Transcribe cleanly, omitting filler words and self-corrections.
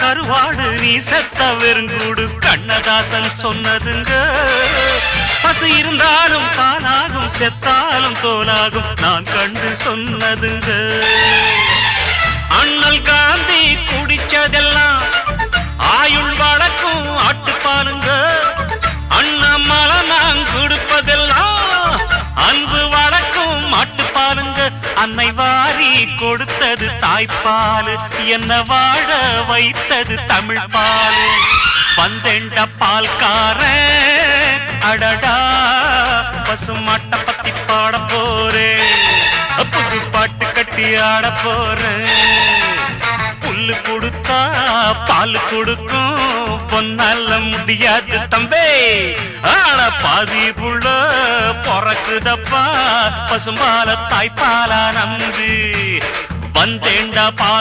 கருவாடு நீ செத்த வெறுங்கூடு கண்ணதாசன் சொன்னதுங்க. பசு இருந்தாலும் பாலாகும் செத்தாலும் தோலாகும் நான் கண்டு சொன்னதுங்க. அண்ணல் காந்தி குடிச்சதெல்லாம் ஆயுள் வழக்கும் ஆட்டுப்பாலுங்க. அண்ணாமலை நான் கொடுப்பதெல்லாம் அன்பு வழக்கும் மாட்டுப்பாலுங்க. அன்னை வாரி கொடுத்தது தாய்ப்பாலு, என்ன வாழ வைத்தது தமிழ் பாலு. வந்தெண்ட பால்காரன் அடடா பசுமாட்ட பத்தி பாட போறேன், புது பாட்டு கட்டி ஆட போறேன். புல்லு கொடுத்தா பால் கொடுக்கும் பொன்னால முடியாது தம்பே, ஆன பாதி புள்ள பொறக்குதப்பா பசும்பால தாய்ப்பாலா நம்பி. வந்தேண்டா பால்